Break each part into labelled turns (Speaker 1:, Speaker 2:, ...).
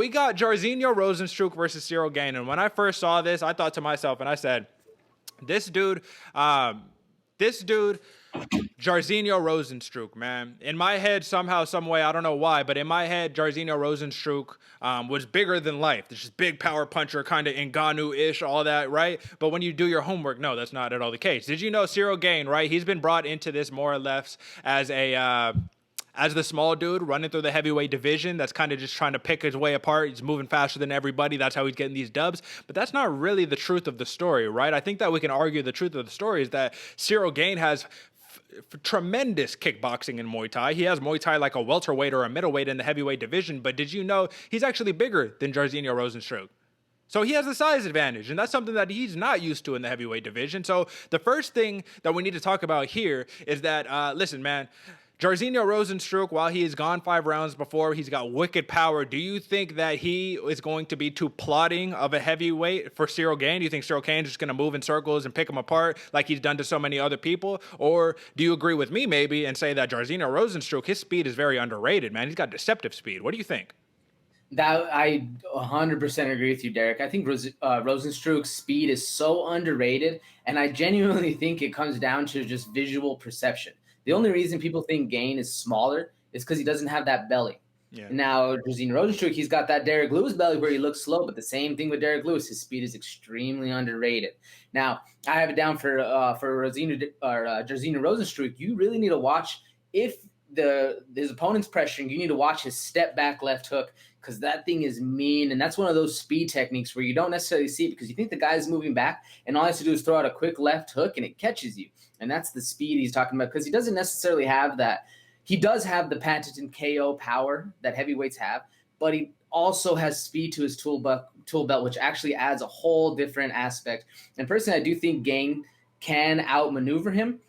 Speaker 1: We got Jairzinho Rozenstruik versus Cyril Gane. And when I first saw this, I thought to myself, and I said, this dude, um, this dude, Jairzinho Rozenstruik, man. In my head, somehow, some way, I don't know why, but in my head, Jairzinho Rozenstruik was bigger than life. This just big power puncher, kind of Ngannou-ish, all that, right? But when you do your homework, no, that's not at all the case. Did you know Cyril Gane, right? He's been brought into this more or less as as the small dude running through the heavyweight division that's kind of just trying to pick his way apart. He's moving faster than everybody. That's how he's getting these dubs. But that's not really the truth of the story, right? I think that we can argue the truth of the story is that Cyril Gane has tremendous kickboxing in Muay Thai. He has Muay Thai like a welterweight or a middleweight in the heavyweight division. But did you know he's actually bigger than Jairzinho Rozenstruik? So he has the size advantage, and that's something that he's not used to in the heavyweight division. So the first thing that we need to talk about here is that, listen, man, Jairzinho Rozenstruik, while he has gone 5 rounds before, he's got wicked power. Do you think that he is going to be too plotting of a heavyweight for Cyril Gane? Do you think Cyril Gane is just going to move in circles and pick him apart like he's done to so many other people? Or do you agree with me maybe and say that Jairzinho Rozenstruik, his speed is very underrated, man? He's got deceptive speed. What do you think?
Speaker 2: That I 100% agree with you, Derek. I think Rozenstruik's speed is so underrated, and I genuinely think it comes down to just visual perception. The only reason people think Gane is smaller is because he doesn't have that belly.
Speaker 1: Yeah.
Speaker 2: Now, Jairzinho Rozenstruik, he's got that Derek Lewis belly where he looks slow, but the same thing with Derek Lewis, his speed is extremely underrated. Now, I have it down for Jairzinho Rozenstruik. You really need to watch if his opponent's pressuring. You need to watch his step back left hook because that thing is mean, and that's one of those speed techniques where you don't necessarily see it because you think the guy's moving back, and all he has to do is throw out a quick left hook, and it catches you. And that's the speed he's talking about because he doesn't necessarily have that. He does have the patented KO power that heavyweights have, but he also has speed to his tool belt, which actually adds a whole different aspect. And personally, I do think Gane can outmaneuver him,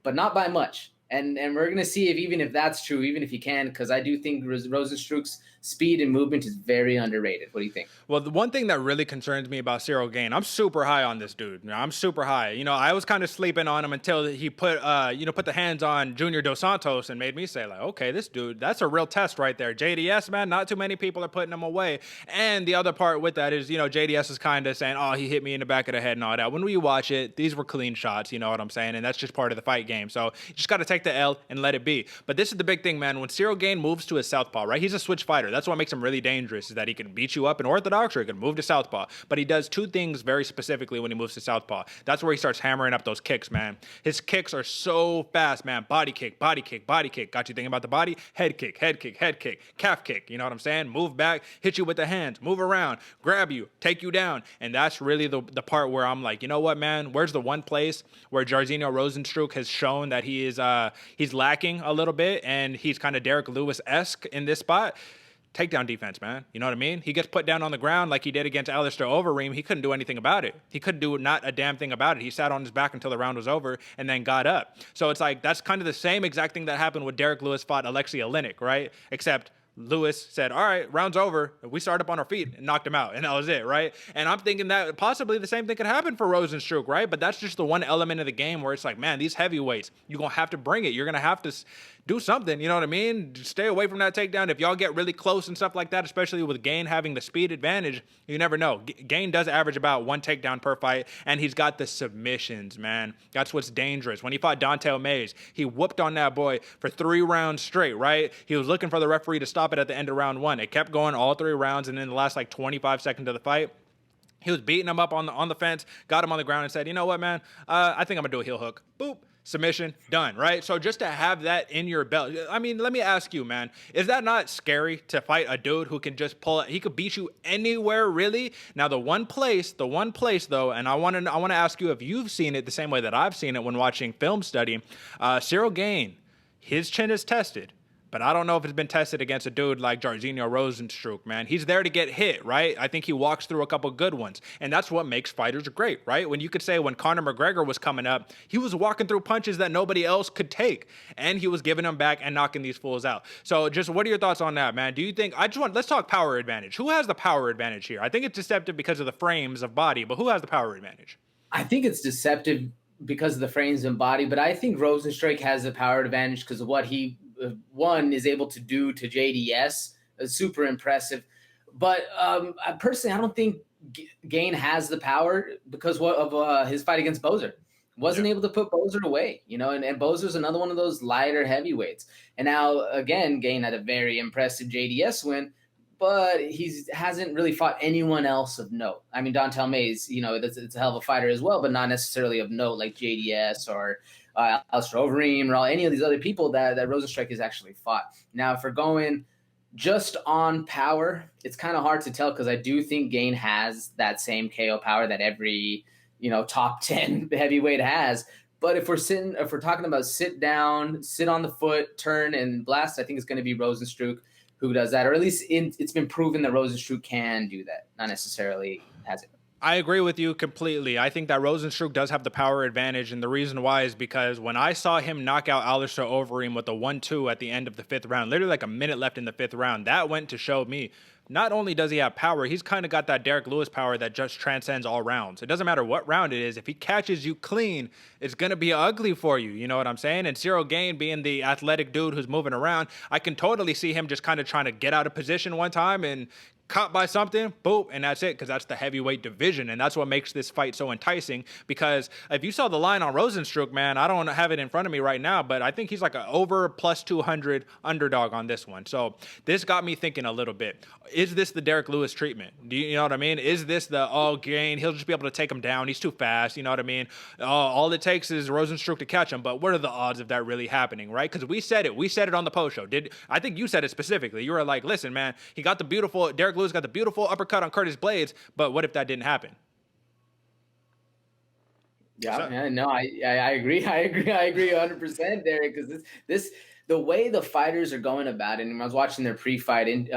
Speaker 2: but not by much. And we're going to see if that's true, even if he can, because I do think Rozenstruik's speed and movement is very underrated. What do you think?
Speaker 1: Well, the one thing that really concerns me about Cyril Gane, I'm super high on this dude. I'm super high. I was kind of sleeping on him until he put the hands on Junior Dos Santos and made me say, like, okay, this dude, that's a real test right there. JDS, man, not too many people are putting him away. And the other part with that is, JDS is kind of saying, oh, he hit me in the back of the head and all that. When we watch it, these were clean shots, you know what I'm saying? And that's just part of the fight game. So you just got to take the L and let it be. But this is the big thing, man. When Cyril Gane moves to his southpaw, right? He's a switch fighter. That's what makes him really dangerous, is that he can beat you up in orthodox or he can move to southpaw. But he does 2 things very specifically when he moves to southpaw. That's where he starts hammering up those kicks, man. His kicks are so fast, man. Body kick, body kick, body kick. Got you thinking about the body? Head kick, head kick, head kick, calf kick. You know what I'm saying? Move back, hit you with the hands, move around, grab you, take you down. And that's really the part where I'm like, you know what, man? Where's the one place where Jairzinho Rozenstruik has shown that he's lacking a little bit, and he's kind of Derek Lewis-esque in this spot? Takedown defense, man. You know what I mean? He gets put down on the ground like he did against Alistair Overeem. He couldn't do anything about it. He couldn't do not a damn thing about it. He sat on his back until the round was over and then got up. So it's like that's kind of the same exact thing that happened when Derek Lewis fought Alexei Oleinik, right? Except Lewis said, all right, round's over. We started up on our feet and knocked him out. And that was it, right? And I'm thinking that possibly the same thing could happen for Rozenstruik, right? But that's just the one element of the game where it's like, man, these heavyweights, you're going to have to bring it. You're going to have to do something, you know what I mean? Stay away from that takedown. If y'all get really close and stuff like that, especially with Gane having the speed advantage, you never know. Gane does average about 1 takedown per fight, and he's got the submissions, man. That's what's dangerous. When he fought Dante Mays, he whooped on that boy for 3 rounds straight, right? He was looking for the referee to stop it at the end of round 1. It kept going all 3 rounds, and in the last 25 seconds of the fight, he was beating him up on the fence, got him on the ground, and said, you know what, man? I think I'm going to do a heel hook. Boop. Submission, done, right? So just to have that in your belt, I mean, let me ask you, man, is that not scary to fight a dude who can just pull it? He could beat you anywhere, really? Now, the one place though, and I want to ask you if you've seen it the same way that I've seen it when watching film study. Cyril Gane, his chin is tested. But I don't know if it's been tested against a dude like Jairzinho Rozenstruik, man. He's there to get hit, right? I think he walks through a couple good ones. And that's what makes fighters great, right? When you could say when Conor McGregor was coming up, he was walking through punches that nobody else could take. And he was giving them back and knocking these fools out. So just what are your thoughts on that, man? Do you think, let's talk power advantage. Who has the power advantage here? I think it's deceptive because of the frames of body, but who has the power advantage?
Speaker 2: I think it's deceptive because of the frames and body, but I think Rozenstruik has the power advantage because of what he one is able to do to JDS. Super impressive. But personally, I don't think Gane has the power because of his fight against Bozer.
Speaker 1: Yeah.
Speaker 2: Wasn't able to put Bozer away, and Bozer's another one of those lighter heavyweights. And now, again, Gane had a very impressive JDS win, but he hasn't really fought anyone else of note. I mean, Dontel Mays, it's a hell of a fighter as well, but not necessarily of note like JDS or Alistair Overeem or any of these other people that Rozenstruik has actually fought. Now, if we're going just on power, it's kind of hard to tell because I do think Gane has that same KO power that every top 10 heavyweight has. But if we're talking about sit down, sit on the foot, turn and blast, I think it's going to be Rozenstruik who does that, or at least it's been proven that Rozenstruik can do that. Not necessarily has it.
Speaker 1: I agree with you completely. I think that Rozenstruik does have the power advantage, and the reason why is because when I saw him knock out Alistair Overeem with a 1-2 at the end of the 5th round, literally like a minute left in the 5th round, that went to show me not only does he have power, he's kind of got that Derek Lewis power that just transcends all rounds. It doesn't matter what round it is. If he catches you clean, it's going to be ugly for you. You know what I'm saying? And Cyril Gane being the athletic dude who's moving around, I can totally see him just kind of trying to get out of position one time and caught by something, boom, and that's it, because that's the heavyweight division, and that's what makes this fight so enticing, because if you saw the line on Rozenstruik, man, I don't have it in front of me right now, but I think he's like an over plus 200 underdog on this one. So this got me thinking a little bit. Is this the Derek Lewis treatment? Do you know what I mean? Is this the, Gane, he'll just be able to take him down, he's too fast, you know what I mean? All it takes is Rozenstruik to catch him, but what are the odds of that really happening, right? Because we said it on the post show. I think you said it specifically. You were like, listen, man, Derek Lewis got the beautiful uppercut on Curtis Blades, but what if that didn't happen?
Speaker 2: I agree. I agree 100%, Derek, because the way the fighters are going about it, and I was watching their pre-fight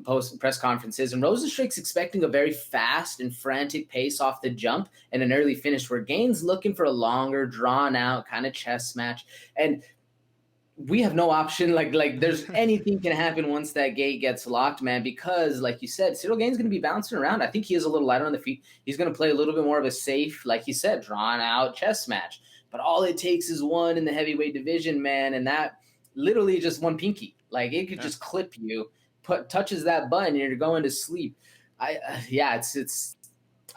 Speaker 2: post press conferences, and Rozenstruik's expecting a very fast and frantic pace off the jump and an early finish, where Gane's looking for a longer, drawn-out kind of chess match, and we have no option. Like there's anything can happen once that gate gets locked, man, because like you said, Cyril Gane's going to be bouncing around. I think he is a little lighter on the feet. He's going to play a little bit more of a safe, like you said, drawn out chess match. But all it takes is one in the heavyweight division, man. And that literally just one pinky, like it could just clip you, touches that button and you're going to sleep.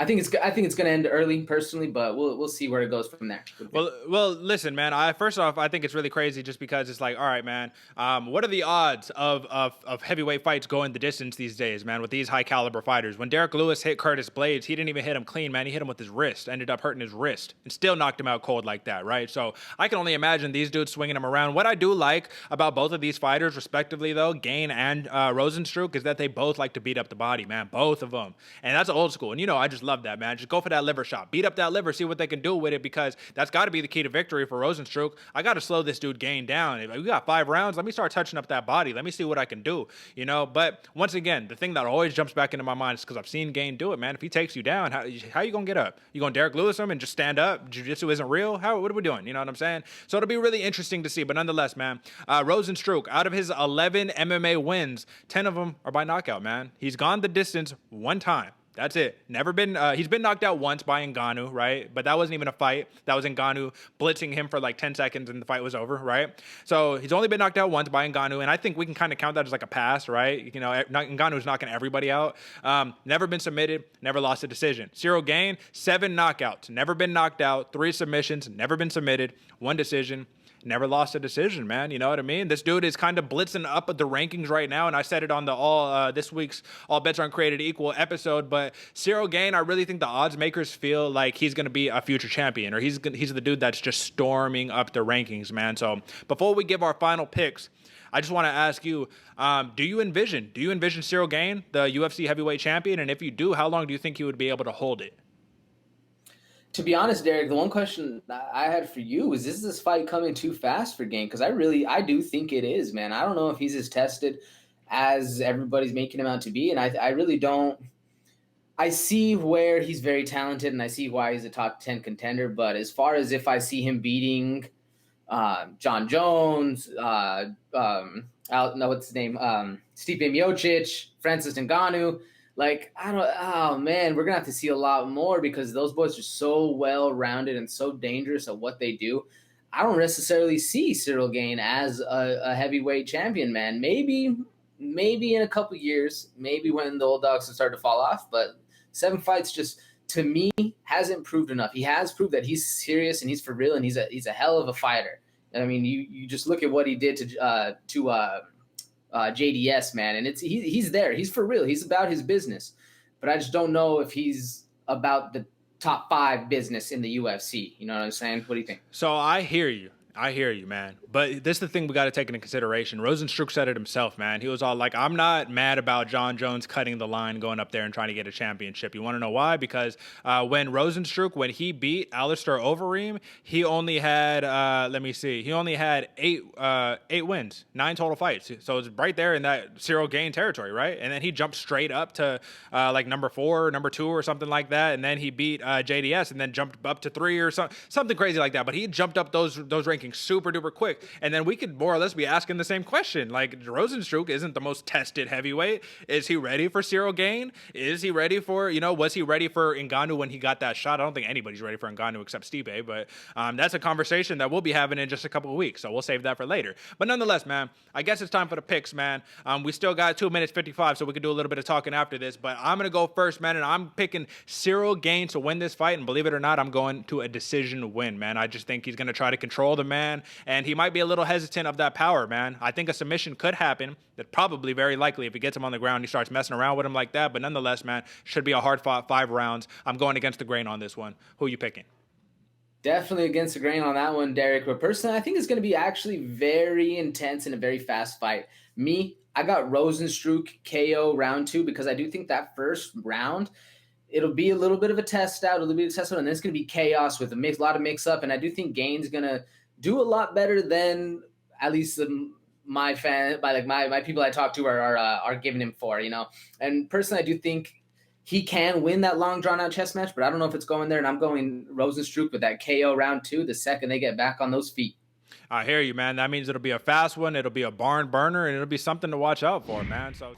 Speaker 2: I think it's going to end early personally, but we'll see where it goes from there.
Speaker 1: Well, listen, man. First off, I think it's really crazy just because it's like, all right, man. What are the odds of heavyweight fights going the distance these days, man? With these high caliber fighters, when Derek Lewis hit Curtis Blades, he didn't even hit him clean, man. He hit him with his wrist, ended up hurting his wrist, and still knocked him out cold like that, right? So I can only imagine these dudes swinging him around. What I do like about both of these fighters, respectively, though, Gane and Rozenstruik, is that they both like to beat up the body, man. Both of them, and that's old school. And I just love that, man. Just go for that liver shot. Beat up that liver, see what they can do with it, because that's got to be the key to victory for Rozenstruik. I got to slow this dude Gane down. If we got 5 rounds, let me start touching up that body. Let me see what I can do, But once again, the thing that always jumps back into my mind is because I've seen Gane do it, man. If he takes you down, how you going to get up? You going to Derek Lewis him and just stand up? Jiu-jitsu isn't real? What are we doing? You know what I'm saying? So it'll be really interesting to see. But nonetheless, man, Rozenstruik, out of his 11 MMA wins, 10 of them are by knockout, man. He's gone the distance one time. That's it. Never been. He's been knocked out once by Gane, right? But that wasn't even a fight. That was Gane blitzing him for like 10 seconds and the fight was over, right? So he's only been knocked out once by Gane, and I think we can kind of count that as like a pass, right? Ngannou's knocking everybody out. Never been submitted. Never lost a decision. Cyril Gane, 7 knockouts. Never been knocked out. 3 submissions. Never been submitted. 1 decision. Never lost a decision, man. You know what I mean? This dude is kind of blitzing up the rankings right now, and I said it on the this week's All Bets Aren't Created Equal episode, but Cyril Gane, I really think the odds makers feel like he's going to be a future champion, or he's the dude that's just storming up the rankings, man. So before we give our final picks, I just want to ask you, do you envision Cyril Gane, the UFC heavyweight champion? And if you do, how long do you think he would be able to hold it?
Speaker 2: To be honest, Derek, the one question I had for you is this fight coming too fast for Gane? Because I do think it is, man. I don't know if he's as tested as everybody's making him out to be, and I really don't. I see where he's very talented, and I see why he's a top 10 contender. But as far as if I see him beating John Jones, what's his name, Stipe Miocic, Francis Ngannou. Like, oh man, we're going to have to see a lot more because those boys are so well-rounded and so dangerous at what they do. I don't necessarily see Cyril Gane as a heavyweight champion, man. Maybe maybe in a couple years, maybe when the old dogs start to fall off. But 7 fights just to me hasn't proved enough. He has proved that he's serious and he's for real and he's a hell of a fighter. I mean, you just look at what he did to JDS, man, and he's there. He's for real. He's about his business. But I just don't know if he's about the top 5 business in the UFC. You know what I'm saying? What do you think?
Speaker 1: So I hear you. I hear you, man. But this is the thing we got to take into consideration. Rozenstruik said it himself, man. He was all like, I'm not mad about John Jones cutting the line, going up there and trying to get a championship. You want to know why? Because when Rozenstruik, when he beat Alistair Overeem, he only had, he only had 8 wins, 9 total fights. So it's right there in that Cyril Gane territory, right? And then he jumped straight up to like number 4, number 2 or something like that. And then he beat JDS and then jumped up to 3 or something crazy like that. But he jumped up those rankings super duper quick, and then we could more or less be asking the same question. Like, Rozenstruik isn't the most tested heavyweight. Is he ready for Cyril Gane? Is he ready for, was he ready for Ngannou when he got that shot? I don't think anybody's ready for Ngannou except Stipe, but that's a conversation that we'll be having in just a couple of weeks, so we'll save that for later. But nonetheless, man, I guess it's time for the picks, man. We still got 2 minutes 55, so we can do a little bit of talking after this, but I'm gonna go first, man, and I'm picking Cyril Gane to win this fight, and believe it or not, I'm going to a decision win, man. I just think he's gonna try to control the man, and he might be a little hesitant of that power, man. I think a submission could happen. That probably very likely if he gets him on the ground, he starts messing around with him like that. But nonetheless, man, should be a hard fought 5 rounds. I'm going against the grain on this one. Who are you picking?
Speaker 2: Definitely against the grain on that one, Derek. But personally, I think it's going to be actually very intense and a very fast fight. I got Rozenstruik KO round 2 because I do think that first round, it'll be a little bit of a test out, and then it's going to be chaos with a lot of mix up. And I do think Gane's going to do a lot better than at least my people I talk to are giving him for, And personally, I do think he can win that long drawn out chess match, but I don't know if it's going there. And I'm going Rozenstruik with that KO round 2 the second they get back on those feet.
Speaker 1: I hear you, man. That means it'll be a fast one. It'll be a barn burner, and it'll be something to watch out for, man. So.